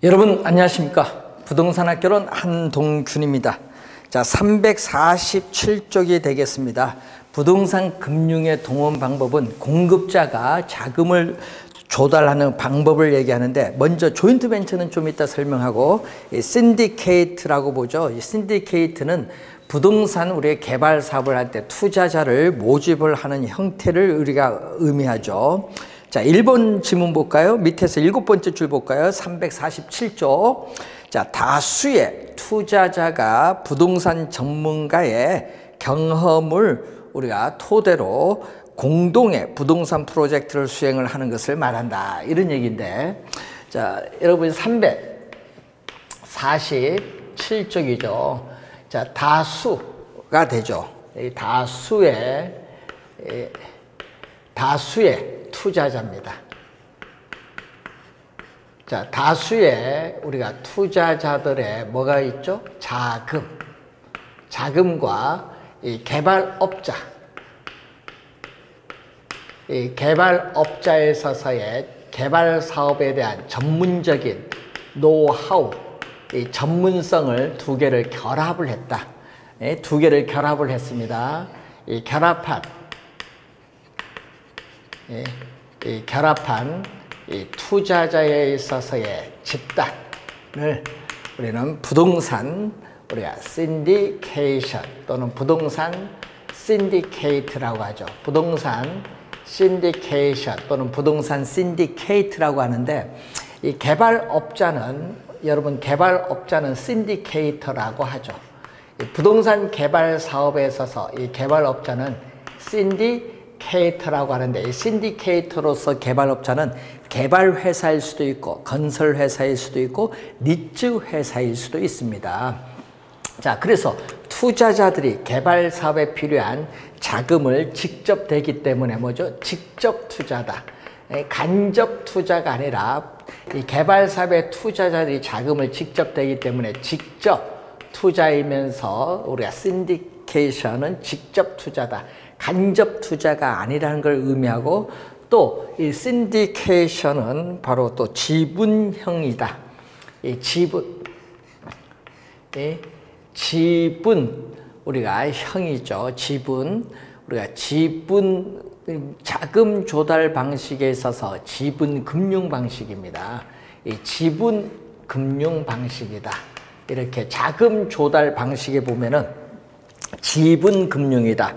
여러분 안녕하십니까? 부동산학개론 한동균입니다. 자, 347쪽이 되겠습니다. 부동산 금융의 동원 방법은 공급자가 자금을 조달하는 방법을 얘기하는데, 먼저 조인트 벤처는 좀 이따 설명하고, 이 신디케이트라고 보죠. 이 신디케이트는 부동산 우리의 개발 사업을 할 때 투자자를 모집을 하는 형태를 우리가 의미하죠. 자, 1번 지문 볼까요? 밑에서 7번째 줄 볼까요? 347조. 자, 다수의 투자자가 부동산 전문가의 경험을 우리가 토대로 공동의 부동산 프로젝트를 수행을 하는 것을 말한다, 이런 얘기인데, 자, 여러분 347쪽이죠. 자, 다수가 되죠. 이 다수의 투자자입니다. 자, 다수의 우리가 투자자들의 뭐가 있죠? 자금과 이 개발업자, 이 개발업자에 있어서의 개발 사업에 대한 전문적인 노하우, 이 전문성을 두 개를 결합을 했다. 두 개를 결합을 했습니다. 이 결합한 이 투자자에 있어서의 집단을 우리는 부동산, 우리가 신디케이션 또는 부동산 신디케이트라고 하죠. 부동산 신디케이션 또는 부동산 신디케이트라고 하는데, 이 개발업자는, 여러분 개발업자는 신디케이터라고 하죠. 이 부동산 개발 사업에 있어서 이 개발업자는 신디케이터라고 하는데, 이 신디케이터로서 개발업자는 개발회사일 수도 있고 건설회사일 수도 있고 니즈회사일 수도 있습니다. 자, 그래서 투자자들이 개발 사업에 필요한 자금을 직접 대기 때문에 뭐죠? 직접 투자다. 간접 투자가 아니라 이 개발 사업의 투자자들이 자금을 직접 대기 때문에 직접 투자이면서 우리가 신디케이션은 직접 투자다. 간접 투자가 아니라는 걸 의미하고, 또 이 신디케이션은 바로 또 지분형이다. 이 지분 우리가 형이죠. 우리가 지분 자금 조달 방식에 있어서 지분 금융 방식입니다. 이 지분 금융 방식이다. 이렇게 자금 조달 방식에 보면은 지분 금융이다.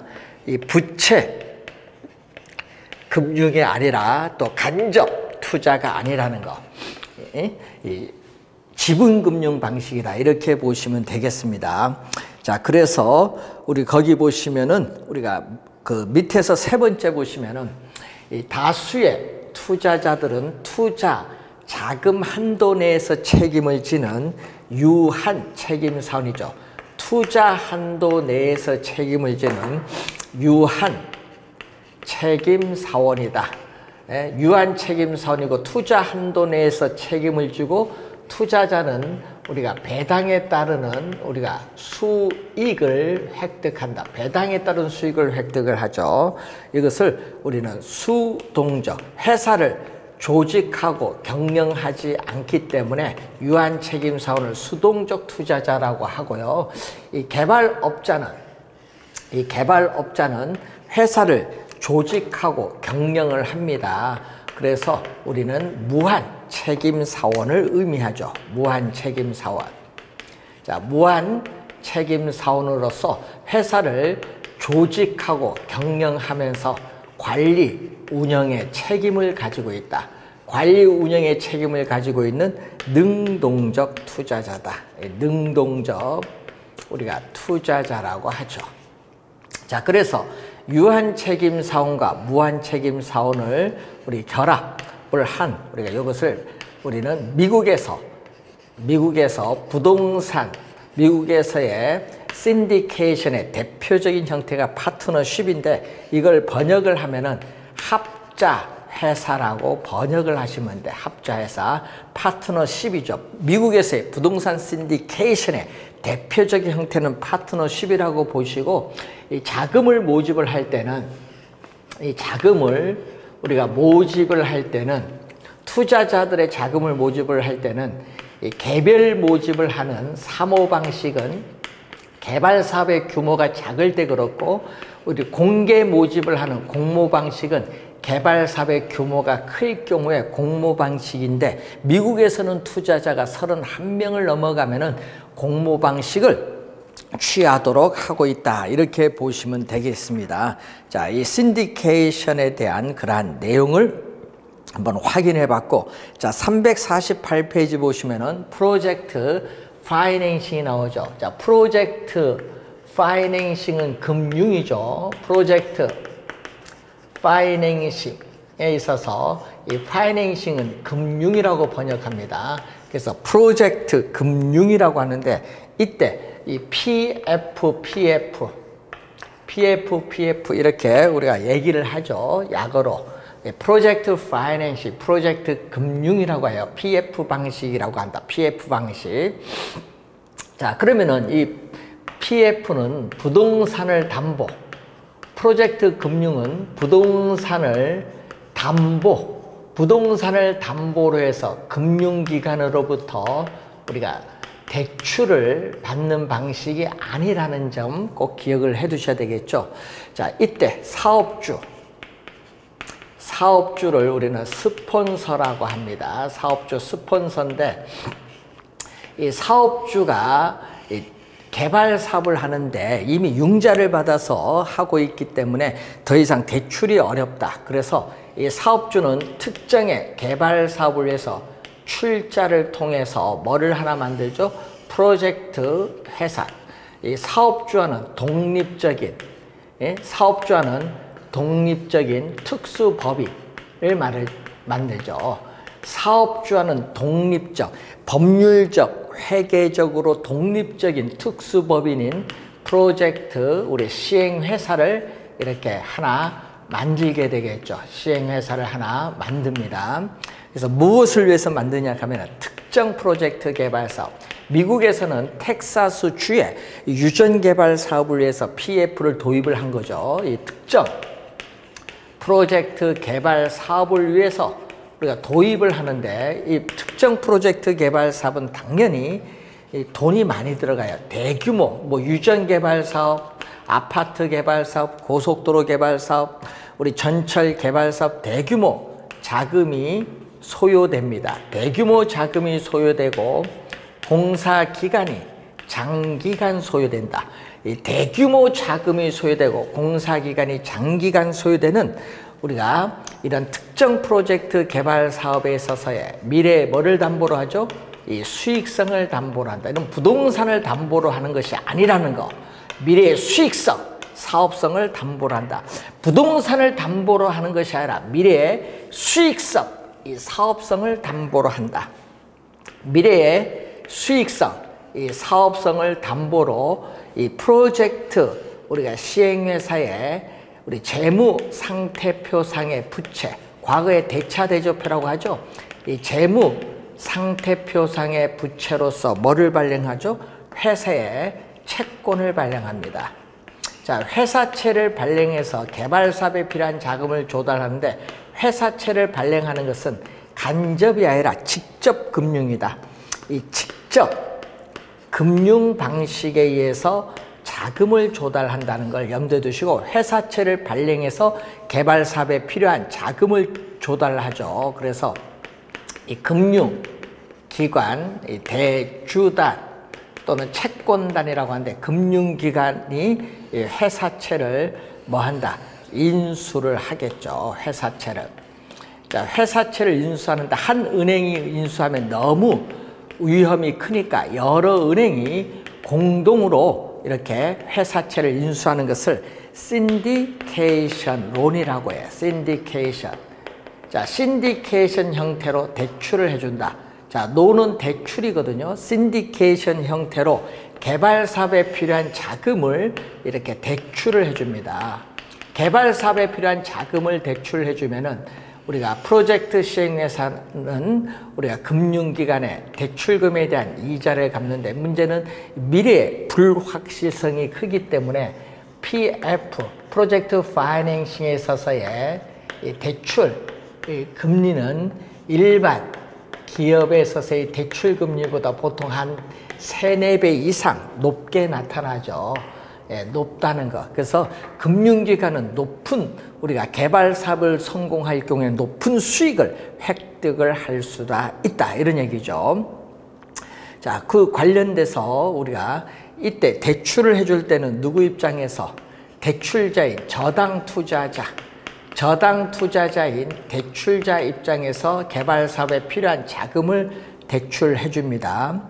이 부채 금융이 아니라 또 간접 투자가 아니라는 거. 이 지분 금융 방식이다. 이렇게 보시면 되겠습니다. 자, 그래서 우리 거기 보시면은 우리가 그 밑에서 세 번째 보시면은 이 다수의 투자자들은 투자 자금 한도 내에서 책임을 지는 유한 책임 사원이죠. 투자 한도 내에서 책임을 지는 유한 책임 사원이다. 유한 책임 사원이고, 투자 한도 내에서 책임을 지고, 투자자는 우리가 배당에 따르는 우리가 수익을 획득한다. 배당에 따른 수익을 획득을 하죠. 이것을 우리는 수동적, 회사를 조직하고 경영하지 않기 때문에 유한 책임 사원을 수동적 투자자라고 하고요. 이 개발업자는 회사를 조직하고 경영을 합니다. 그래서 우리는 무한 책임 사원을 의미하죠. 무한 책임 사원. 자, 무한 책임 사원으로서 회사를 조직하고 경영하면서 관리 운영의 책임을 가지고 있다. 관리 운영의 책임을 가지고 있는 능동적 투자자다. 능동적 우리가 투자자라고 하죠. 자, 그래서 유한 책임 사원과 무한 책임 사원을 우리 결합을 한, 우리가 이것을 우리는 미국에서의 신디케이션의 대표적인 형태가 파트너십인데, 이걸 번역을 하면은 합자회사라고 번역을 하시면 돼. 합자회사, 파트너십이죠. 미국에서의 부동산 신디케이션의 대표적인 형태는 파트너십이라고 보시고, 이 자금을 모집을 할 때는 투자자들의 자금을 모집을 할 때는 이 개별 모집을 하는 사모 방식은 개발 사업의 규모가 작을 때 그렇고, 우리 공개 모집을 하는 공모 방식은 개발 사업의 규모가 클 경우에 공모 방식인데, 미국에서는 투자자가 31명을 넘어가면은 공모 방식을 취하도록 하고 있다, 이렇게 보시면 되겠습니다. 자, 이 신디케이션에 대한 그러한 내용을 한번 확인해 봤고, 자, 348페이지 보시면은 프로젝트 파이낸싱이 나오죠. 자, 프로젝트 파이낸싱은 금융이죠. 프로젝트 파이낸싱에 있어서 이 파이낸싱은 금융이라고 번역합니다. 그래서 프로젝트 금융이라고 하는데, 이때 이 PF 이렇게 우리가 얘기를 하죠. 약어로. 프로젝트 파이낸싱, 프로젝트 금융이라고 해요. PF 방식이라고 한다. PF 방식. 자, 그러면은 이 PF는 부동산을 담보, 프로젝트 금융은 부동산을 담보로 해서 금융기관으로부터 우리가 대출을 받는 방식이 아니라는 점 꼭 기억을 해 두셔야 되겠죠. 자, 이때 사업주를 우리는 스폰서라고 합니다. 사업주 스폰서인데, 이 사업주가 개발 사업을 하는데 이미 융자를 받아서 하고 있기 때문에 더 이상 대출이 어렵다. 그래서 이 사업주는 특정의 개발 사업을 위해서 출자를 통해서 뭐를 하나 만들죠? 프로젝트 회사. 이 사업주와는 독립적인 특수법인을 만들죠. 사업주와는 독립적, 법률적, 회계적으로 독립적인 특수법인인 프로젝트 우리 시행회사를 이렇게 하나 만들게 되겠죠. 시행회사를 하나 만듭니다. 그래서 무엇을 위해서 만드냐 하면 특정 프로젝트 개발 사업. 미국에서는 텍사스 주에 유전 개발 사업을 위해서 PF를 도입을 한 거죠. 이 특정 프로젝트 개발 사업을 위해서 우리가 도입을 하는데, 이 특정 프로젝트 개발 사업은 당연히 돈이 많이 들어가요. 대규모 뭐 유전 개발 사업, 아파트 개발 사업, 고속도로 개발 사업, 우리 전철 개발 사업, 대규모 자금이 소요됩니다. 대규모 자금이 소요되고 공사 기간이 장기간 소요된다. 이 대규모 자금이 소요되고 공사 기간이 장기간 소요되는 우리가 이런 특정 프로젝트 개발 사업에 있어서의 미래에 뭐를 담보로 하죠? 이 수익성을 담보로 한다. 이런 부동산을 담보로 하는 것이 아니라는 거. 미래의 수익성, 사업성을 담보로 한다. 부동산을 담보로 하는 것이 아니라 미래의 수익성, 이 사업성을 담보로 한다. 미래의 수익성, 이 사업성을 담보로 이 프로젝트 우리가 시행회사에 우리 재무 상태표상의 부채, 과거의 대차대조표라고 하죠. 이 재무 상태표상의 부채로서 뭐를 발행하죠? 회사에 채권을 발행합니다. 자, 회사채를 발행해서 개발 사업에 필요한 자금을 조달하는데, 회사채를 발행하는 것은 간접이 아니라 직접 금융이다. 이 직접 금융 방식에 의해서 자금을 조달한다는 걸 염두에 두시고, 회사채를 발행해서 개발 사업에 필요한 자금을 조달하죠. 그래서 이 금융기관, 이 대주단 또는 채권단이라고 하는데, 금융기관이 이 회사채를 뭐 한다? 인수를 하겠죠. 회사채를. 자, 회사채를 인수하는데 한 은행이 인수하면 너무 위험이 크니까 여러 은행이 공동으로 이렇게 회사채를 인수하는 것을 신디케이션 론이라고 해요. 신디케이션. 자, 신디케이션 형태로 대출을 해준다. 자, 론은 대출이거든요. 신디케이션 형태로 개발 사업에 필요한 자금을 이렇게 대출을 해줍니다. 개발 사업에 필요한 자금을 대출해 주면은 우리가 프로젝트 시행회사는 우리가 금융기관의 대출금에 대한 이자를 갚는데, 문제는 미래의 불확실성이 크기 때문에 PF, 프로젝트 파이낸싱에 있어서의 대출 금리는 일반 기업에 있어서의 대출금리보다 보통 한 3, 4배 이상 높게 나타나죠. 예, 높다는 거. 그래서 금융기관은 높은, 우리가 개발 사업을 성공할 경우에 높은 수익을 획득을 할 수가 있다, 이런 얘기죠. 자, 그 관련돼서 우리가 이때 대출을 해줄 때는 누구 입장에서 대출자인 저당 투자자인 대출자 입장에서 개발 사업에 필요한 자금을 대출해 줍니다.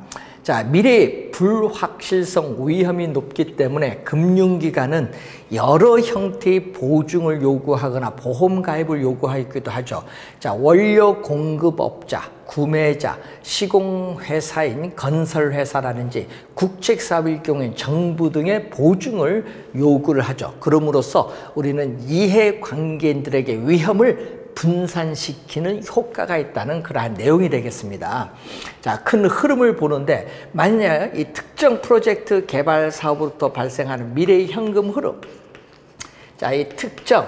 자, 미래의 불확실성 위험이 높기 때문에 금융기관은 여러 형태의 보증을 요구하거나 보험 가입을 요구하기도 하죠. 자, 원료 공급업자, 구매자, 시공회사인 건설회사라든지 국책사업일 경우엔 정부 등의 보증을 요구를 하죠. 그럼으로써 우리는 이해관계인들에게 위험을 분산시키는 효과가 있다는 그러한 내용이 되겠습니다. 자, 큰 흐름을 보는데 만약 이 특정 프로젝트 개발 사업으로부터 발생하는 미래의 현금 흐름, 자, 이 특정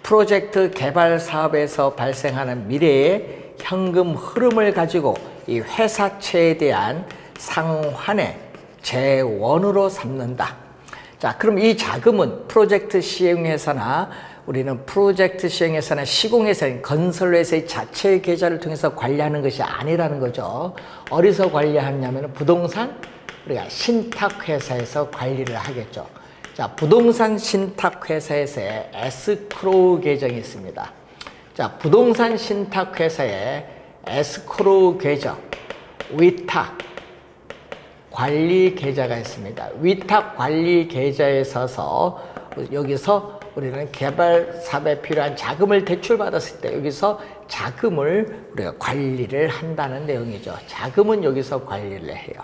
프로젝트 개발 사업에서 발생하는 미래의 현금 흐름을 가지고 이 회사채에 대한 상환의 재원으로 삼는다. 자, 그럼 이 자금은 프로젝트 시행회사나 우리는 프로젝트 시행회사나 시공회사인 건설회사의 자체 계좌를 통해서 관리하는 것이 아니라는 거죠. 어디서 관리하냐면 부동산, 우리가 신탁회사에서 관리를 하겠죠. 자, 부동산 신탁회사에서의 에스크로우 계정이 있습니다. 자, 부동산 신탁회사의 에스크로우 계정, 위탁 관리 계좌가 있습니다. 위탁 관리 계좌에 있어서 여기서 우리는 개발 사업에 필요한 자금을 대출받았을 때 여기서 자금을 우리가 관리를 한다는 내용이죠. 자금은 여기서 관리를 해요.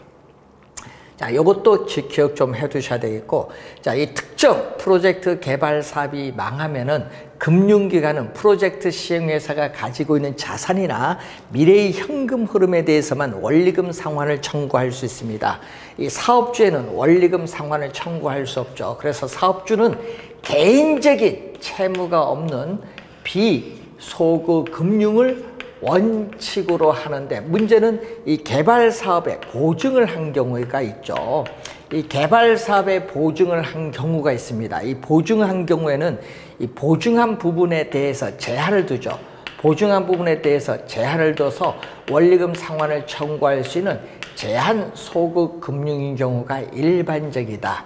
자, 이것도 기억 좀 해두셔야 되겠고, 자, 이 특정 프로젝트 개발 사업이 망하면은 금융기관은 프로젝트 시행회사가 가지고 있는 자산이나 미래의 현금 흐름에 대해서만 원리금 상환을 청구할 수 있습니다. 이 사업주에는 원리금 상환을 청구할 수 없죠. 그래서 사업주는 개인적인 채무가 없는 비소급 금융을 원칙으로 하는데, 문제는 이 개발 사업에 보증을 한 경우가 있죠. 이 개발 사업에 보증을 한 경우가 있습니다. 이 보증을 한 경우에는 이 보증한 부분에 대해서 제한을 두죠. 보증한 부분에 대해서 제한을 둬서 원리금 상환을 청구할 수 있는 제한 소급 금융인 경우가 일반적이다.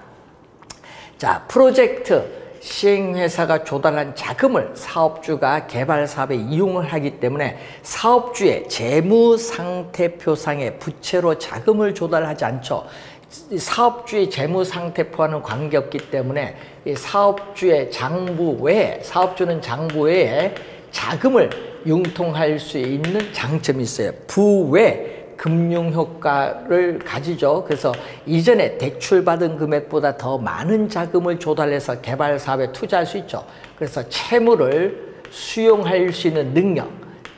자, 프로젝트 시행회사가 조달한 자금을 사업주가 개발 사업에 이용을 하기 때문에 사업주의 재무상태표상에 부채로 자금을 조달하지 않죠. 사업주의 재무상태표와는 관계없기 때문에 이 사업주의 장부 외에, 사업주는 장부 외에 자금을 융통할 수 있는 장점이 있어요. 부외 금융효과를 가지죠. 그래서 이전에 대출받은 금액보다 더 많은 자금을 조달해서 개발 사업에 투자할 수 있죠. 그래서 채무를 수용할 수 있는 능력,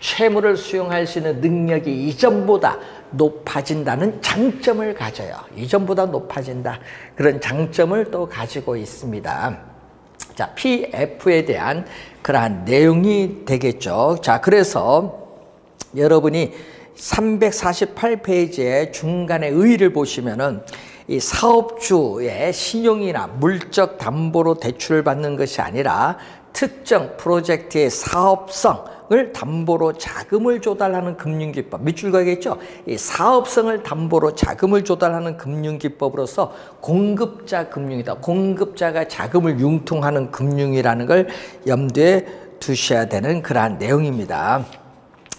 채무를 수용할 수 있는 능력이 이전보다 높아진다는 장점을 가져요. 이전보다 높아진다. 그런 장점을 또 가지고 있습니다. 자, PF에 대한 그러한 내용이 되겠죠. 자, 그래서 여러분이 348페이지의 중간에 의의를 보시면은 이 사업주의 신용이나 물적 담보로 대출을 받는 것이 아니라 특정 프로젝트의 사업성을 담보로 자금을 조달하는 금융기법, 밑줄 그어야겠죠? 이 사업성을 담보로 자금을 조달하는 금융기법으로서 공급자 금융이다. 공급자가 자금을 융통하는 금융이라는 걸 염두에 두셔야 되는 그러한 내용입니다.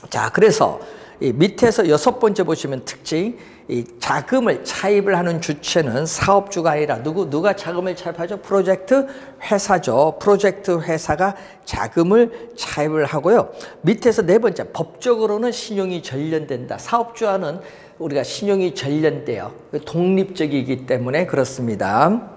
자, 그래서 이 밑에서 6번째 보시면 특징, 이 자금을 차입을 하는 주체는 사업주가 아니라 누가 자금을 차입하죠? 프로젝트 회사죠. 프로젝트 회사가 자금을 차입을 하고요. 밑에서 4번째, 법적으로는 신용이 전련된다. 사업주와는 우리가 신용이 전련돼요. 독립적이기 때문에 그렇습니다.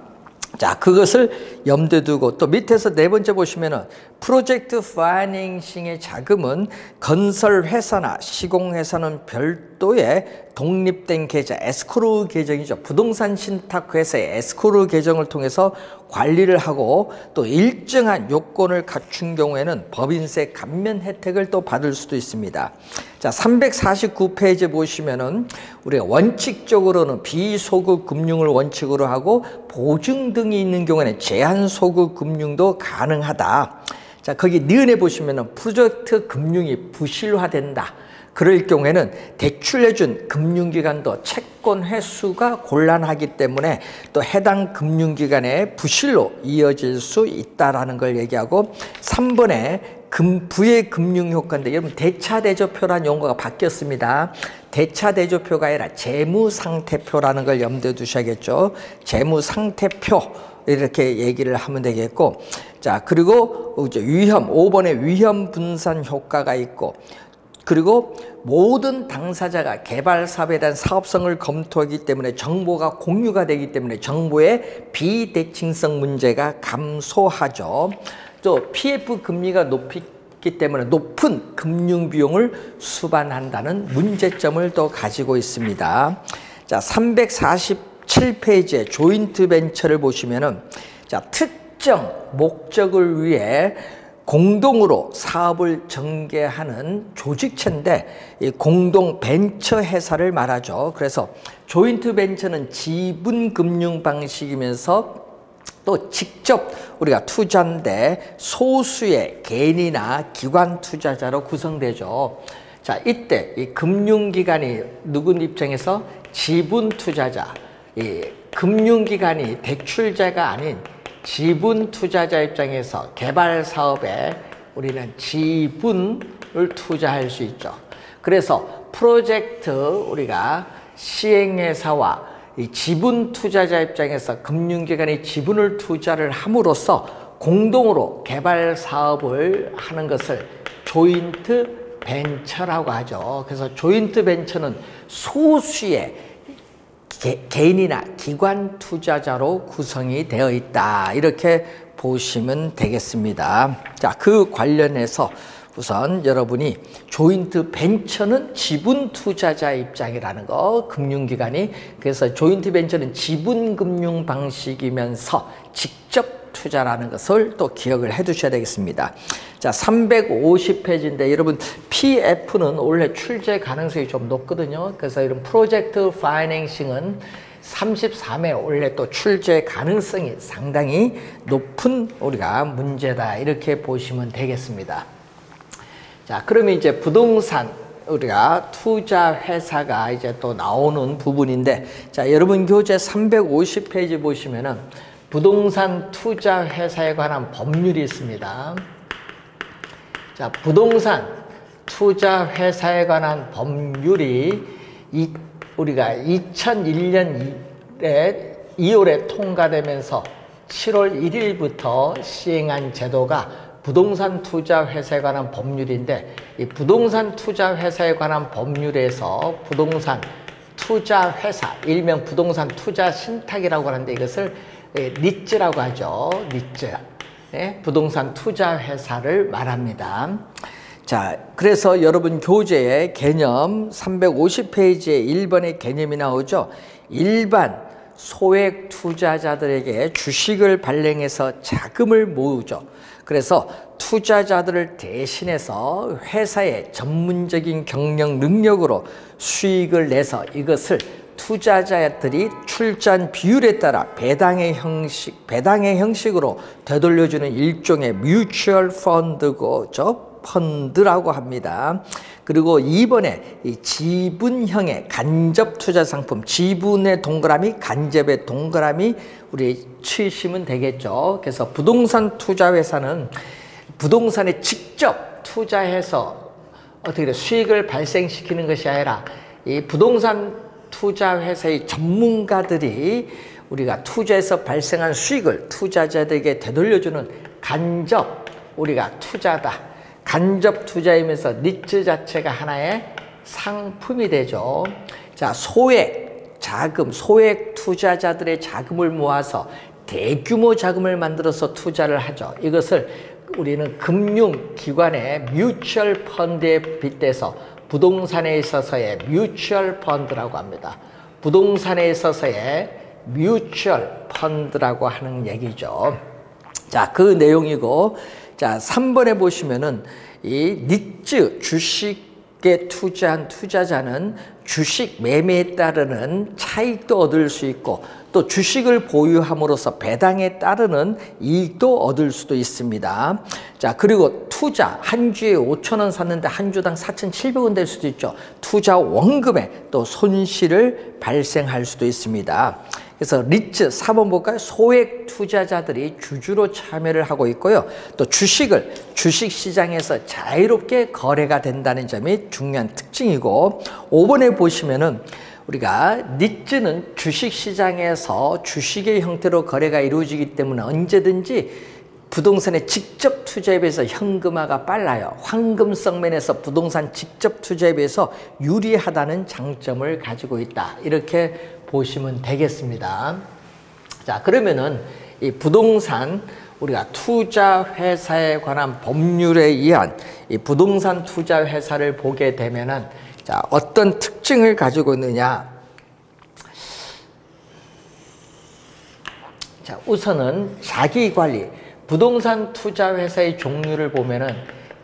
자, 그것을 염두에 두고 또 밑에서 4번째 보시면은 프로젝트 파이낸싱의 자금은 건설회사나 시공회사는 별도의 독립된 계좌, 에스크로우 계정이죠. 부동산 신탁회사의 에스크로우 계정을 통해서 관리를 하고 또 일정한 요건을 갖춘 경우에는 법인세 감면 혜택을 또 받을 수도 있습니다. 자, 349페이지 보시면은 우리가 원칙적으로는 비소급 금융을 원칙으로 하고 보증 등이 있는 경우에는 제한 소급 금융도 가능하다. 자, 거기 니은에 보시면은 프로젝트 금융이 부실화된다. 그럴 경우에는 대출해준 금융기관도 채권 회수가 곤란하기 때문에 또 해당 금융기관의 부실로 이어질 수 있다라는 걸 얘기하고 3번에 부의 금융효과인데 여러분 대차대조표라는 용어가 바뀌었습니다. 대차대조표가 아니라 재무상태표라는 걸 염두에 두셔야겠죠. 재무상태표 이렇게 얘기를 하면 되겠고 자 그리고 이제 위험 5번에 위험 분산 효과가 있고 그리고 모든 당사자가 개발 사업에 대한 사업성을 검토하기 때문에 정보가 공유가 되기 때문에 정보의 비대칭성 문제가 감소하죠. 또 PF 금리가 높기 때문에 높은 금융 비용을 수반한다는 문제점을 또 가지고 있습니다. 자, 347페이지에 조인트 벤처를 보시면은 자, 특정 목적을 위해 공동으로 사업을 전개하는 조직체인데 이 공동 벤처 회사를 말하죠. 그래서 조인트 벤처는 지분 금융 방식이면서 또 직접 우리가 투자인데 소수의 개인이나 기관 투자자로 구성되죠. 자, 이때 이 금융기관이 누군 입장에서 지분 투자자, 이 금융기관이 대출자가 아닌 지분 투자자 입장에서 개발 사업에 우리는 지분을 투자할 수 있죠. 그래서 프로젝트 우리가 시행회사와 이 지분 투자자 입장에서 금융기관이 지분을 투자를 함으로써 공동으로 개발 사업을 하는 것을 조인트 벤처라고 하죠. 그래서 조인트 벤처는 소수의 개인이나 기관 투자자로 구성이 되어 있다. 이렇게 보시면 되겠습니다. 자, 그 관련해서 우선 여러분이 조인트 벤처는 지분 투자자 입장이라는 거, 금융기관이. 그래서 조인트 벤처는 지분 금융 방식이면서 직접 투자라는 것을 또 기억을 해 두셔야 되겠습니다. 자, 350페이지인데 여러분 PF는 원래 출제 가능성이 좀 높거든요. 그래서 이런 프로젝트 파이낸싱은 33회 원래 또 출제 가능성이 상당히 높은 우리가 문제다. 이렇게 보시면 되겠습니다. 자, 그러면 이제 부동산 우리가 투자 회사가 이제 또 나오는 부분인데 자, 여러분 교재 350페이지 보시면은 부동산 투자 회사에 관한 법률이 있습니다. 자, 부동산 투자 회사에 관한 법률이 우리가 2001년 2월에 통과되면서 7월 1일부터 시행한 제도가 부동산 투자 회사에 관한 법률인데 이 부동산 투자 회사에 관한 법률에서 부동산 투자 회사, 일명 부동산 투자 신탁이라고 하는데 이것을 리츠라고 하죠. 리츠. 네, 부동산 투자 회사를 말합니다. 자, 그래서 여러분 교재의 개념 350페이지에 1번의 개념이 나오죠. 일반 소액 투자자들에게 주식을 발행해서 자금을 모으죠. 그래서 투자자들을 대신해서 회사의 전문적인 경영 능력으로 수익을 내서 이것을 투자자들이 출자한 비율에 따라 배당의 형식으로 되돌려주는 일종의 뮤추얼 펀드라고 합니다. 그리고 2번에 이 지분형의 간접 투자 상품, 지분의 동그라미, 간접의 동그라미 우리 치시면 되겠죠. 그래서 부동산 투자 회사는 부동산에 직접 투자해서 어떻게 수익을 발생시키는 것이 아니라 이 부동산 투자 회사의 전문가들이 우리가 투자해서 발생한 수익을 투자자들에게 되돌려주는 간접 우리가 투자다. 간접 투자이면서 니츠 자체가 하나의 상품이 되죠. 자, 소액 투자자들의 자금을 모아서 대규모 자금을 만들어서 투자를 하죠. 이것을 우리는 금융기관의 뮤추얼 펀드에 빗대서 부동산에 있어서의 뮤추얼 펀드라고 합니다. 부동산에 있어서의 뮤추얼 펀드라고 하는 얘기죠. 자, 그 내용이고, 자, 3번에 보시면은 이 니츠 주식에 투자한 투자자는 주식 매매에 따르는 차익도 얻을 수 있고 또 주식을 보유함으로써 배당에 따르는 이익도 얻을 수도 있습니다. 자, 그리고 투자 한 주에 5,000원 샀는데 한 주당 4,700원 될 수도 있죠. 투자 원금에 또 손실을 발생할 수도 있습니다. 그래서 리츠 4번 볼까요? 소액 투자자들이 주주로 참여를 하고 있고요. 또 주식을 주식시장에서 자유롭게 거래가 된다는 점이 중요한 특징이고, 5번에 보시면은 우리가 리츠는 주식시장에서 주식의 형태로 거래가 이루어지기 때문에 언제든지 부동산에 직접 투자에 비해서 현금화가 빨라요. 황금성 면에서 부동산 직접 투자에 비해서 유리하다는 장점을 가지고 있다. 이렇게 보시면 되겠습니다. 자, 그러면은 이 부동산 우리가 투자 회사에 관한 법률에 의한 이 부동산 투자 회사를 보게 되면은 자, 어떤 특징을 가지고 있느냐? 자, 우선은 자기 관리 부동산 투자 회사의 종류를 보면은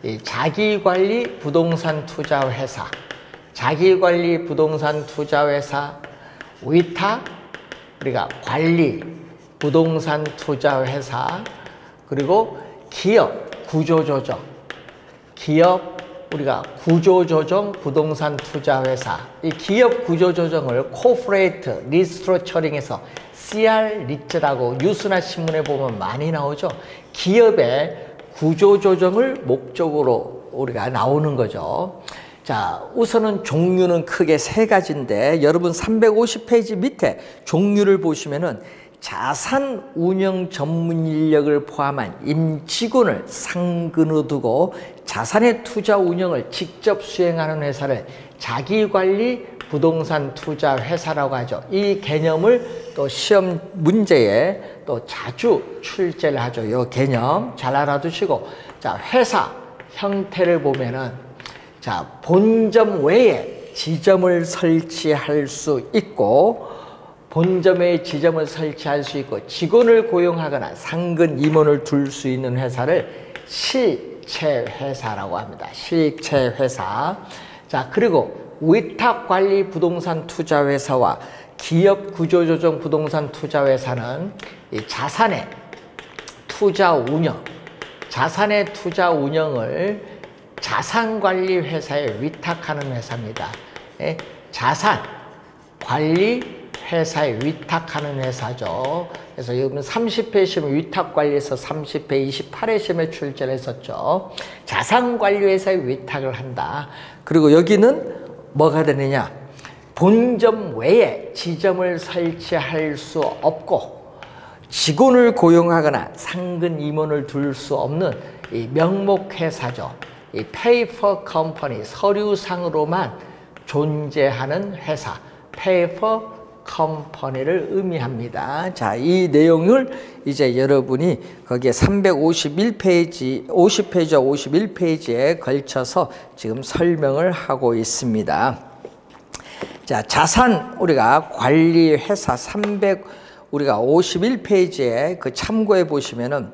이 자기 관리 부동산 투자 회사, 자기 관리 부동산 투자 회사, 위탁, 우리가 관리 부동산 투자 회사, 그리고 기업 구조조정, 기업 우리가 구조조정 부동산 투자 회사. 이 기업 구조조정을 코퍼레이트 리스트러처링해서 CR 리츠라고 뉴스나 신문에 보면 많이 나오죠. 기업의 구조조정을 목적으로 우리가 나오는 거죠. 자, 우선은 종류는 크게 3가지인데 여러분 350페이지 밑에 종류를 보시면은 자산 운영 전문 인력을 포함한 임직원을 상근으로 두고 자산의 투자 운영을 직접 수행하는 회사를 자기관리 부동산 투자 회사라고 하죠. 이 개념을 또 시험 문제에 또 자주 출제를 하죠. 이 개념 잘 알아두시고, 자, 회사 형태를 보면은 자, 본점 외에 지점을 설치할 수 있고, 본점에 지점을 설치할 수 있고 직원을 고용하거나 상근 임원을 둘 수 있는 회사를 실체회사라고 합니다. 실체회사. 자, 그리고 위탁관리 부동산 투자회사와 기업 구조조정 부동산 투자회사는 이 자산의 투자 운영, 자산의 투자 운영을 자산관리 회사에 위탁하는 회사입니다. 예? 자산 관리 회사에 위탁하는 회사죠. 그래서 여러분 30회 시험에 위탁관리에서 30회 28회 시험에 출제를 했었죠. 자산관리회사에 위탁을 한다. 그리고 여기는 뭐가 되느냐? 본점 외에 지점을 설치할 수 없고 직원을 고용하거나 상근 임원을 둘 수 없는 이 명목회사죠. 이 페이퍼 컴퍼니, 서류상으로만 존재하는 회사, 페이퍼 컴퍼니를 의미합니다. 자, 이 내용을 이제 여러분이 거기에 351페이지, 50페이지와 51페이지에 걸쳐서 지금 설명을 하고 있습니다. 자, 자산 우리가 관리 회사 우리가 51페이지에 그 참고해 보시면은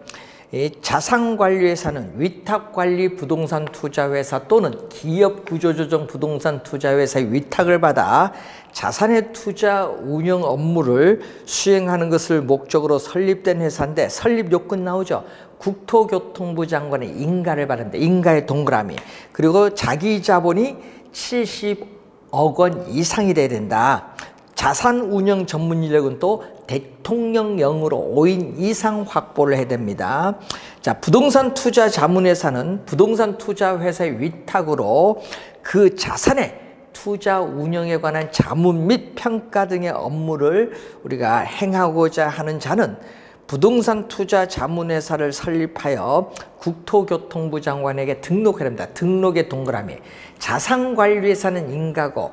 이 자산관리회사는 위탁관리 부동산 투자회사 또는 기업 구조조정 부동산 투자회사의 위탁을 받아 자산의 투자 운영 업무를 수행하는 것을 목적으로 설립된 회사인데 설립 요건 나오죠. 국토교통부 장관의 인가를 받는다. 인가의 동그라미. 그리고 자기 자본이 70억 원 이상이 돼야 된다. 자산 운영 전문 인력은 또 대통령령으로 5인 이상 확보를 해야 됩니다. 자, 부동산 투자 자문회사는 부동산 투자 회사의 위탁으로 그 자산의 투자 운영에 관한 자문 및 평가 등의 업무를 우리가 행하고자 하는 자는 부동산 투자 자문회사를 설립하여 국토교통부 장관에게 등록해야 됩니다. 등록의 동그라미. 자산관리회사는 인가고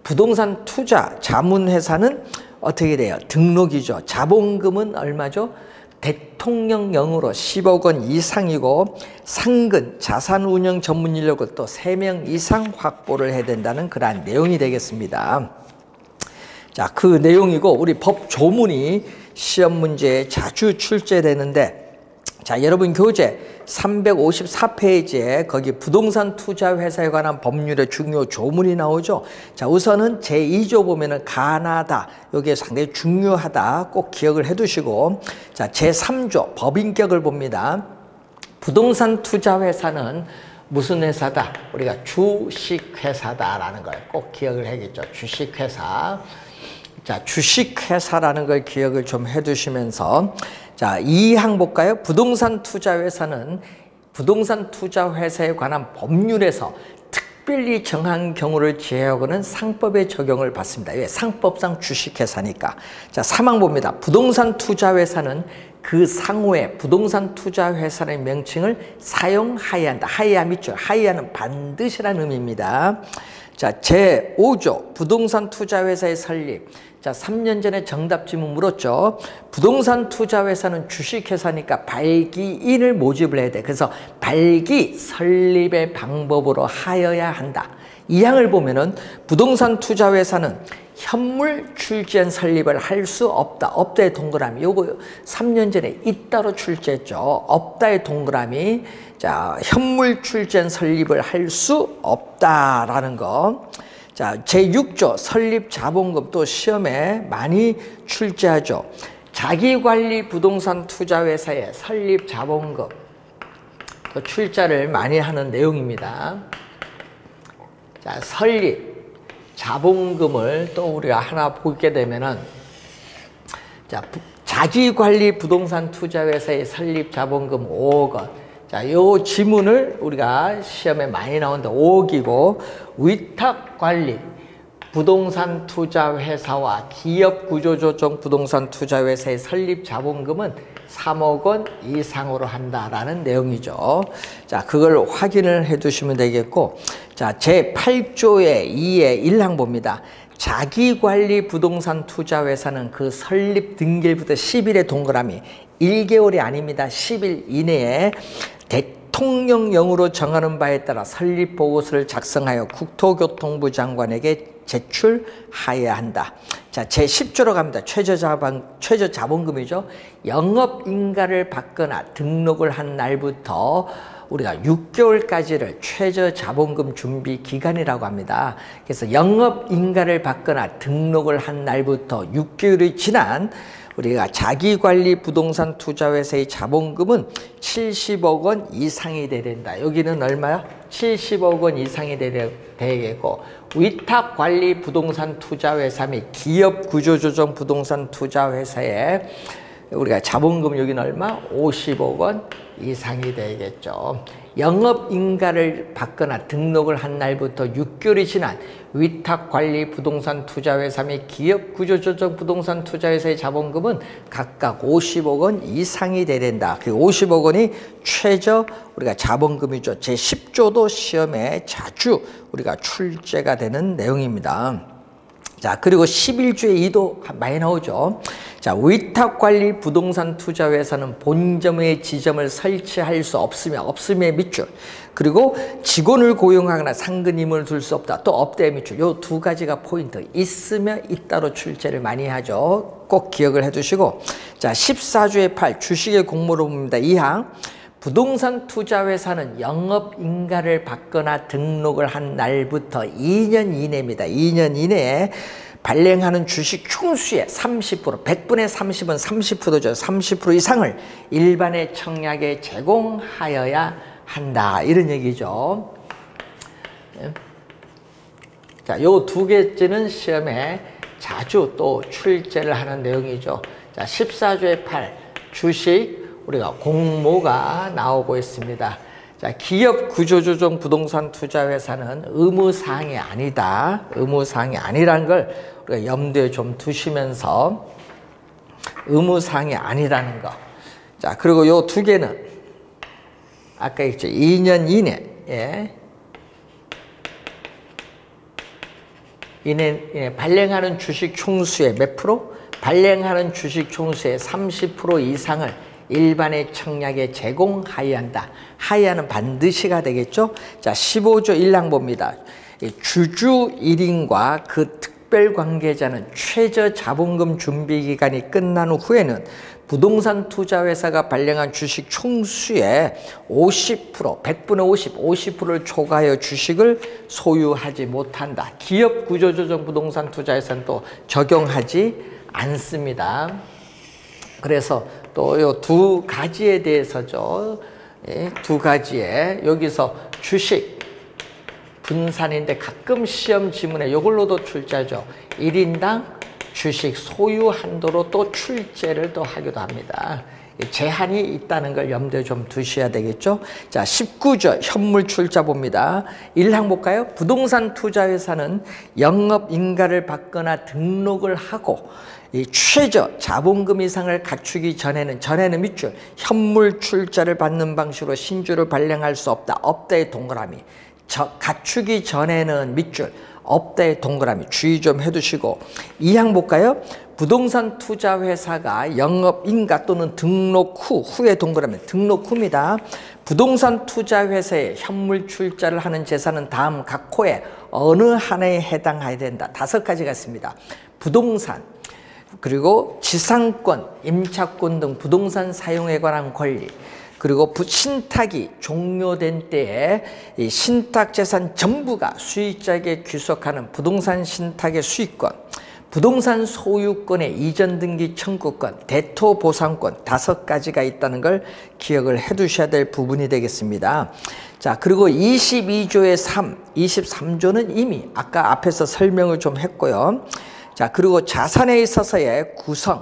부동산 투자 자문회사는 어떻게 돼요? 등록이죠. 자본금은 얼마죠? 대통령령으로 10억 원 이상이고 상근 자산운영 전문 인력을 또 3명 이상 확보를 해야 된다는 그러한 내용이 되겠습니다. 자, 그 내용이고 우리 법 조문이 시험 문제에 자주 출제되는데, 자, 여러분 교재 354페이지에 거기 부동산 투자 회사에 관한 법률의 중요 조문이 나오죠. 자, 우선은 제2조 보면은 가나다. 이게 상당히 중요하다. 꼭 기억을 해 두시고, 자, 제3조 법인격을 봅니다. 부동산 투자 회사는 무슨 회사다? 우리가 주식회사다라는 걸 꼭 기억을 해야겠죠. 주식회사. 자, 주식회사라는 걸 기억을 좀 해두시면서, 자, 2항 볼까요? 부동산 투자 회사는 부동산 투자 회사에 관한 법률에서 특별히 정한 경우를 제외하고는 상법의 적용을 받습니다. 왜? 상법상 주식회사니까. 자, 3항 봅니다. 부동산 투자 회사는 그 상호의 부동산 투자 회사의 명칭을 사용하여야 한다. 하여야 있죠. 하여야는 반드시라는 의미입니다. 자, 제5조 부동산 투자 회사의 설립. 자, 3년 전에 정답 질문 물었죠. 부동산 투자 회사는 주식회사니까 발기인을 모집을 해야 돼. 그래서 발기 설립의 방법으로 하여야 한다. 이 항을 보면은 부동산 투자 회사는 현물 출전 설립을 할 수 없다. 없다의 동그라미. 요거 3년 전에 있다로 출제했죠. 없다의 동그라미. 자, 현물 출전 설립을 할 수 없다라는 거. 자, 제6조 설립 자본금 또 시험에 많이 출제하죠. 자기관리 부동산 투자 회사의 설립 자본금 또 출제를 많이 하는 내용입니다. 자, 설립 자본금을 또 우리가 하나 보게 되면은, 자, 자기관리 부동산 투자 회사의 설립 자본금 5억 원. 자, 요 지문을 우리가 시험에 많이 나오는데 5억이고, 위탁관리 부동산 투자 회사와 기업 구조조정 부동산 투자 회사의 설립 자본금은 3억 원 이상으로 한다라는 내용이죠. 자, 그걸 확인을 해 두시면 되겠고, 자, 제8조의 2의 1항 봅니다. 자기관리 부동산 투자 회사는 그 설립 등기일부터 10일의 동그라미, 1개월이 아닙니다. 10일 이내에 대통령령으로 정하는 바에 따라 설립 보고서를 작성하여 국토교통부 장관에게 제출하여야 한다. 자, 제10조로 갑니다. 최저자본금이죠. 영업인가를 받거나 등록을 한 날부터 우리가 6개월까지를 최저자본금 준비 기간이라고 합니다. 그래서 영업인가를 받거나 등록을 한 날부터 6개월이 지난 우리가 자기관리 부동산 투자회사의 자본금은 70억 원 이상이 돼야 된다. 여기는 얼마야? 70억 원 이상이 되겠고, 위탁관리 부동산 투자회사 및 기업 구조조정 부동산 투자회사에 우리가 자본금 여기는 얼마? 50억 원 이상이 되겠죠. 영업인가를 받거나 등록을 한 날부터 6개월이 지난 위탁관리 부동산 투자회사 및 기업 구조조정 부동산 투자회사의 자본금은 각각 50억 원 이상이 돼야 된다. 그 50억 원이 최저 우리가 자본금이죠. 제10조도 시험에 자주 우리가 출제가 되는 내용입니다. 자, 그리고 11조의 2도 많이 나오죠. 자, 위탁관리 부동산 투자회사는 본점의 지점을 설치할 수 없음의 밑줄. 그리고 직원을 고용하거나 상근임을 둘 수 없다. 또 없다의 밑줄. 요 두 가지가 포인트. 있으면 있다로 출제를 많이 하죠. 꼭 기억을 해 두시고. 자, 14조의 8 주식의 공모로 봅니다. 2항. 부동산 투자회사는 영업인가를 받거나 등록을 한 날부터 2년 이내입니다. 2년 이내에 발행하는 주식 총수의 30%, 100분의 30은 30%죠. 30% 이상을 일반의 청약에 제공하여야 한다. 이런 얘기죠. 자, 요 두 개째는 시험에 자주 또 출제를 하는 내용이죠. 자, 14조의 8 주식 우리가 공모가 나오고 있습니다. 자, 기업 구조조정 부동산 투자회사는 의무사항이 아니다. 의무사항이 아니라는 걸 우리가 염두에 좀 두시면서 의무사항이 아니라는 거. 자, 그리고 요 두 개는 아까 있죠. 2년 이내에 발행하는 주식 총수의 몇 프로? 발행하는 주식 총수의 30% 이상을 일반의 청약에 제공하여야 한다. 하여야는 반드시가 되겠죠. 자, 15조 1항 봅니다. 주주 1인과 그 특별관계자는 최저 자본금 준비기간이 끝난 후에는 부동산 투자회사가 발행한 주식 총수의 50%, 100분의 50%를 초과하여 주식을 소유하지 못한다. 기업구조조정 부동산 투자회사는 또 적용하지 않습니다. 그래서 또 요 두 가지에 대해서죠. 두 가지에 여기서 주식 분산인데 가끔 시험 지문에 이걸로도 출제하죠. 1인당 주식 소유 한도로 또 출제를 또 하기도 합니다. 제한이 있다는 걸 염두에 좀 두셔야 되겠죠. 자, 19조 현물 출자 봅니다. 1항 볼까요? 부동산 투자회사는 영업인가를 받거나 등록을 하고 이 최저 자본금 이상을 갖추기 전에는 밑줄 현물 출자를 받는 방식으로 신주를 발행할 수 없다. 없다의 동그라미. 갖추기 전에는 밑줄 없다의 동그라미 주의 좀 해두시고 2항 볼까요? 부동산 투자회사가 영업인가 또는 등록 후에 동그라미 등록 후입니다. 부동산 투자회사에 현물 출자를 하는 재산은 다음 각 호에 어느 하나에 해당해야 된다. 5가지가 있습니다. 부동산, 그리고 지상권, 임차권 등 부동산 사용에 관한 권리, 그리고 신탁이 종료된 때에 이 신탁재산 전부가 수익자에게 귀속하는 부동산 신탁의 수익권, 부동산 소유권의 이전 등기 청구권, 대토 보상권 5가지가 있다는 걸 기억을 해 두셔야 될 부분이 되겠습니다. 자, 그리고 22조의 3, 23조는 이미 아까 앞에서 설명을 좀 했고요. 자, 그리고 자산에 있어서의 구성을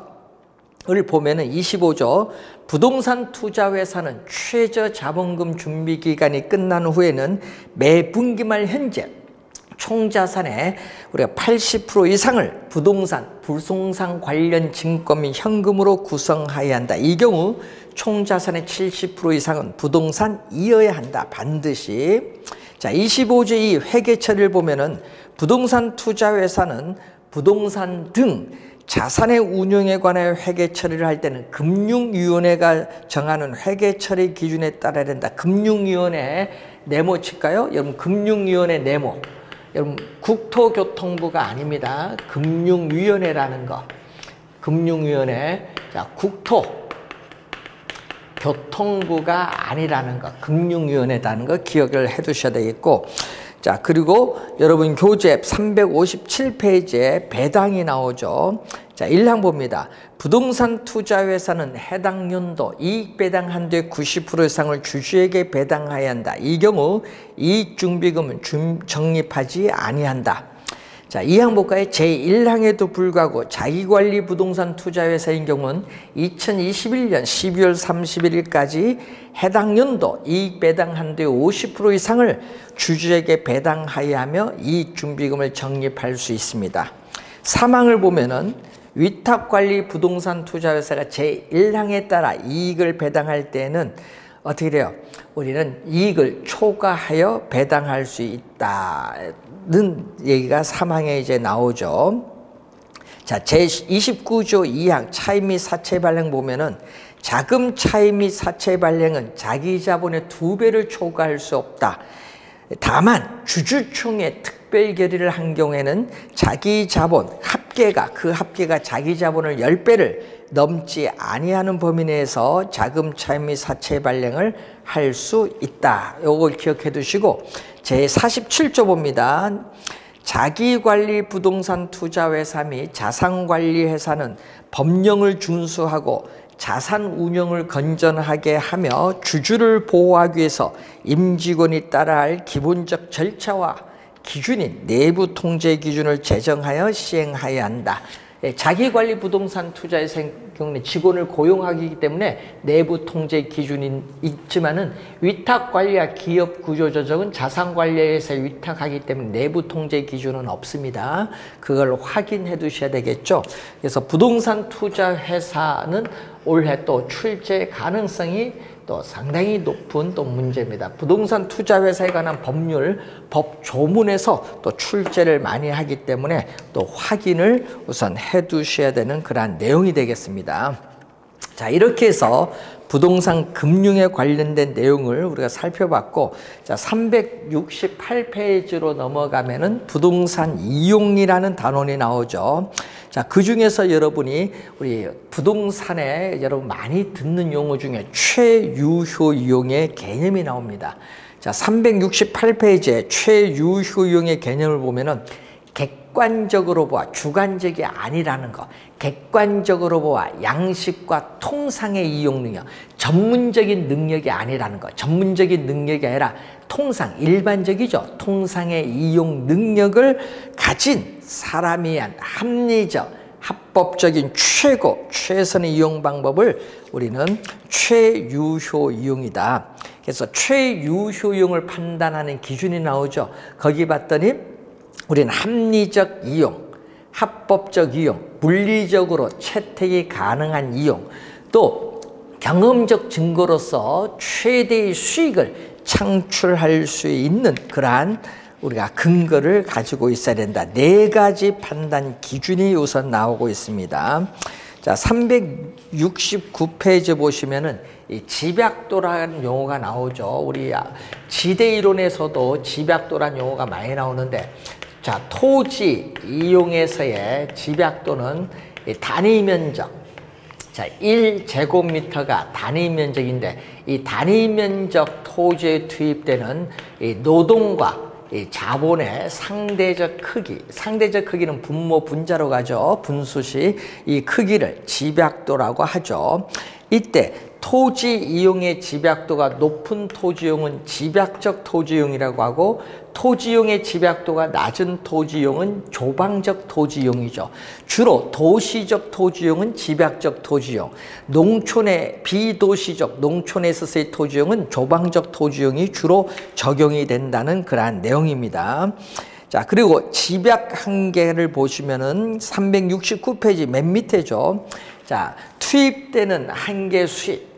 보면은 25조 부동산 투자회사는 최저 자본금 준비 기간이 끝난 후에는 매 분기말 현재 총자산의 우리가 80% 이상을 부동산 관련 증권 및 현금으로 구성하여야 한다. 이 경우 총자산의 70% 이상은 부동산이어야 한다. 반드시. 자, 25조 2 회계처리를 보면은 부동산 투자회사는 부동산 등 자산의 운용에 관하여 회계 처리를 할 때는 금융위원회가 정하는 회계 처리 기준에 따라야 된다. 금융위원회 네모 칠까요? 여러분 금융위원회 네모. 여러분 국토교통부가 아닙니다. 금융위원회라는 거. 금융위원회. 자, 국토교통부가 아니라는 거. 금융위원회라는 거 기억을 해 두셔야 되겠고. 자, 그리고 여러분 교재 357페이지에 배당이 나오죠. 자, 1항 봅니다. 부동산 투자회사는 해당 연도 이익 배당 한도의 90% 이상을 주주에게 배당해야 한다. 이 경우 이익준비금은 적립하지 아니한다. 자, 2항 볼까요? 제1항에도 불구하고 자기관리 부동산 투자회사인 경우는 2021년 12월 31일까지 해당 연도 이익 배당 한도의 50% 이상을 주주에게 배당하여야 하며 이익준비금을 적립할 수 있습니다. 3항을 보면은 위탁관리 부동산 투자회사가 제1항에 따라 이익을 배당할 때는 어떻게 돼요? 우리는 이익을 초과하여 배당할 수 있다는 얘기가 3항에 이제 나오죠. 자, 제29조 2항 차입 및 사채 발행 보면은 자금 차입 및 사채 발행은 자기 자본의 2배를 초과할 수 없다. 다만 주주총회 특별 결의를 한 경우에는 자기 자본 합계가 자기 자본을 10배를 넘지 아니하는 범위 내에서 자금 차입 및 사채 발행을 할 수 있다. 요걸 기억해 두시고 제47조 봅니다. 자기관리 부동산 투자회사 및 자산관리회사는 법령을 준수하고 자산 운영을 건전하게 하며 주주를 보호하기 위해서 임직원이 따라야 할 기본적 절차와 기준인 내부 통제 기준을 제정하여 시행하여야 한다. 자기관리 부동산 투자회사의 경우는 직원을 고용하기 때문에 내부 통제 기준이 있지만은 위탁관리와 기업구조조정은 자산관리회사에 위탁하기 때문에 내부 통제 기준은 없습니다. 그걸 확인해 두셔야 되겠죠. 그래서 부동산 투자회사는 올해 또 출제 가능성이 또 상당히 높은 또 문제입니다. 부동산 투자회사에 관한 법률, 법 조문에서 또 출제를 많이 하기 때문에 또 확인을 우선 해 두셔야 되는 그러한 내용이 되겠습니다. 자, 이렇게 해서 부동산 금융에 관련된 내용을 우리가 살펴봤고, 자, 368페이지로 넘어가면은 부동산 이용이라는 단원이 나오죠. 자, 그 중에서 여러분이 우리 부동산에 여러분 많이 듣는 용어 중에 최유효 이용의 개념이 나옵니다. 자, 368페이지에 최유효 이용의 개념을 보면은 객관적으로 보아 주관적이 아니라는 거, 객관적으로 보아 양식과 통상의 이용 능력, 전문적인 능력이 아니라는 거, 전문적인 능력이 아니라 통상, 일반적이죠. 통상의 이용 능력을 가진 사람이 위한 합리적, 합법적인 최선의 이용 방법을 우리는 최유효 이용이다. 그래서 최유효 이용을 판단하는 기준이 나오죠. 거기 봤더니 우리는 합리적 이용, 합법적 이용, 물리적으로 채택이 가능한 이용, 또 경험적 증거로서 최대의 수익을 창출할 수 있는 그러한 우리가 근거를 가지고 있어야 된다. 4가지 판단 기준이 우선 나오고 있습니다. 자, 369페이지 보시면은 이 집약도라는 용어가 나오죠. 우리 지대 이론에서도 집약도라는 용어가 많이 나오는데, 자, 토지 이용에서의 집약도는 단위 면적, 자, 1제곱미터가 단위 면적인데, 이 단위 면적 토지에 투입되는 이 노동과 이 자본의 상대적 크기는 분모 분자로 가죠. 분수시 이 크기를 집약도라고 하죠. 이때 토지 이용의 집약도가 높은 토지용은 집약적 토지용이라고 하고, 토지용의 집약도가 낮은 토지용은 조방적 토지용이죠. 주로 도시적 토지용은 집약적 토지용, 농촌의 비도시적 농촌에 있어서의 토지용은 조방적 토지용이 주로 적용이 된다는 그러한 내용입니다. 자, 그리고 집약 한계를 보시면은 369페이지 맨 밑에죠. 자, 투입되는 한계 수입.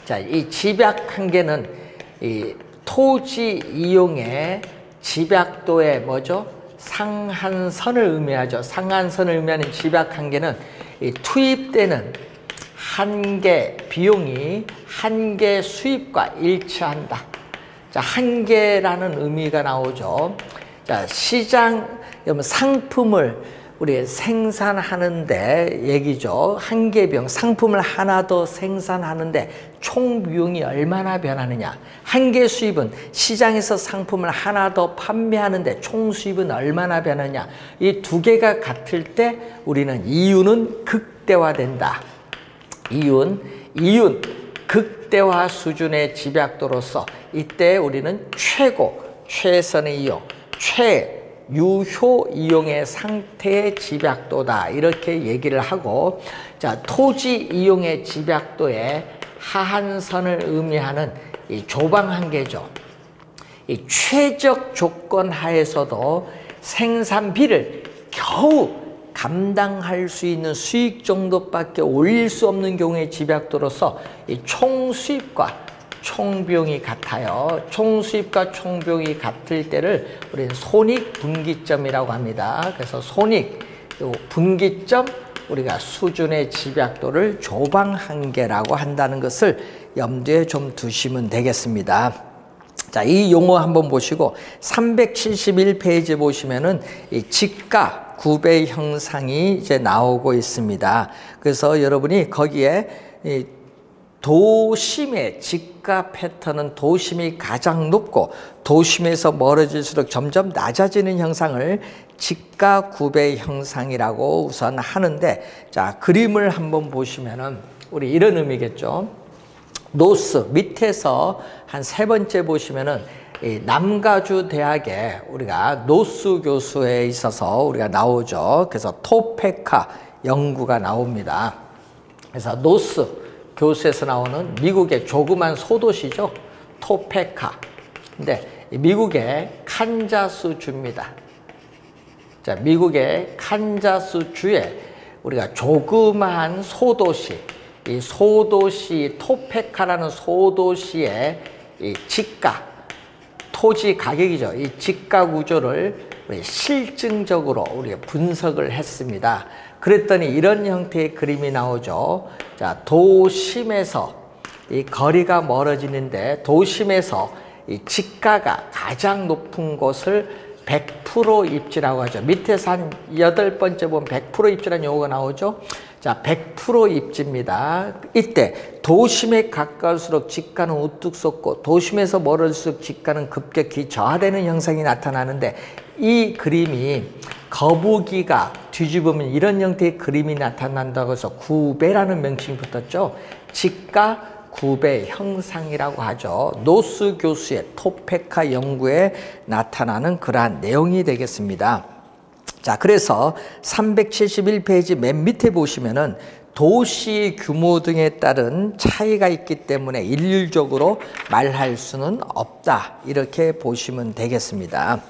자, 이 집약 한계는 이 토지 이용의 집약도의 뭐죠? 상한선을 의미하죠. 상한선을 의미하는 집약 한계는 이 투입되는 한계 비용이 한계 수입과 일치한다. 자, 한계라는 의미가 나오죠. 자, 시장 상품을 우리 생산하는데 얘기죠. 한계 비용, 상품을 하나 더 생산하는데 총 비용이 얼마나 변하느냐. 한계 수입은 시장에서 상품을 하나 더 판매하는데 총 수입은 얼마나 변하느냐. 이 2개가 같을 때 우리는 이윤은 극대화된다. 이윤 극대화 수준의 집약도로서 이때 우리는 최선의 이용, 유효 이용의 상태의 집약도다. 이렇게 얘기를 하고, 자, 토지 이용의 집약도의 하한선을 의미하는 이 조방 한계죠. 이 최적 조건 하에서도 생산비를 겨우 감당할 수 있는 수익 정도밖에 올릴 수 없는 경우의 집약도로서 이 총수입과 총비용이 같아요. 총수입과 총비용이 같을 때를 우리는 손익분기점이라고 합니다. 그래서 손익, 분기점, 우리가 수준의 집약도를 조방한계라고 한다는 것을 염두에 좀 두시면 되겠습니다. 자, 이 용어 한번 보시고 371페이지 보시면은 이 지가 구배 형상이 이제 나오고 있습니다. 그래서 여러분이 거기에 이 도심의 지가 패턴은 도심이 가장 높고 도심에서 멀어질수록 점점 낮아지는 형상을 지가 구배 형상이라고 우선 하는데, 자, 그림을 한번 보시면은 우리 이런 의미겠죠. 노스 밑에서 한 3번째 보시면은 이 남가주 대학에 우리가 노스 교수에 있어서 우리가 나오죠. 그래서 토페카 연구가 나옵니다. 그래서 노스 교수에서 나오는 미국의 조그만 소도시죠. 토페카. 근데 미국의 칸자스 주입니다. 자, 미국의 칸자스 주에 우리가 조그마한 소도시, 이 소도시 토페카라는 소도시의 이 지가, 토지 가격이죠. 이 지가 구조를 우리 실증적으로 우리가 분석을 했습니다. 그랬더니 이런 형태의 그림이 나오죠. 자, 도심에서 이 거리가 멀어지는데 도심에서 이 지가가 가장 높은 곳을 100% 입지라고 하죠. 밑에서 한 8번째 보면 100% 입지라는 용어가 나오죠. 자, 100% 입지입니다. 이때 도심에 가까울수록 지가는 우뚝 솟고 도심에서 멀어질수록 지가는 급격히 저하되는 형상이 나타나는데 이 그림이 거북이가 뒤집으면 이런 형태의 그림이 나타난다고 해서 구배라는 명칭이 붙었죠. 지가 구배 형상이라고 하죠. 노스 교수의 토페카 연구에 나타나는 그러한 내용이 되겠습니다. 자, 그래서 371페이지 맨 밑에 보시면은 도시 규모 등에 따른 차이가 있기 때문에 일률적으로 말할 수는 없다. 이렇게 보시면 되겠습니다.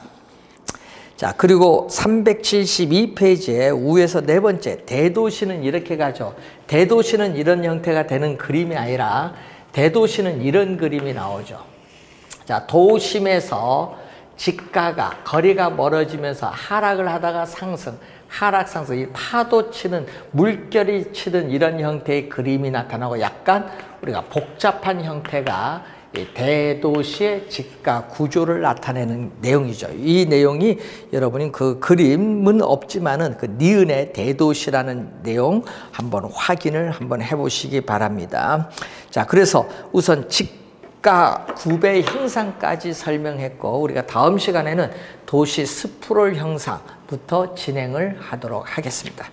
자, 그리고 372페이지에 우에서 네 번째, 대도시는 이렇게 가죠. 대도시는 이런 형태가 되는 그림이 아니라 대도시는 이런 그림이 나오죠. 자, 도심에서 지가가 거리가 멀어지면서 하락을 하다가 상승, 하락 상승, 이 파도 치는 물결이 치는 이런 형태의 그림이 나타나고 약간 우리가 복잡한 형태가 이 대도시의 지가 구조를 나타내는 내용이죠. 이 내용이 여러분이 그 그림은 없지만은 그 니은의 대도시라는 내용 한번 확인을 한번 해보시기 바랍니다. 자, 그래서 우선 지가 구배 형상까지 설명했고 우리가 다음 시간에는 도시 스프롤 형상부터 진행을 하도록 하겠습니다.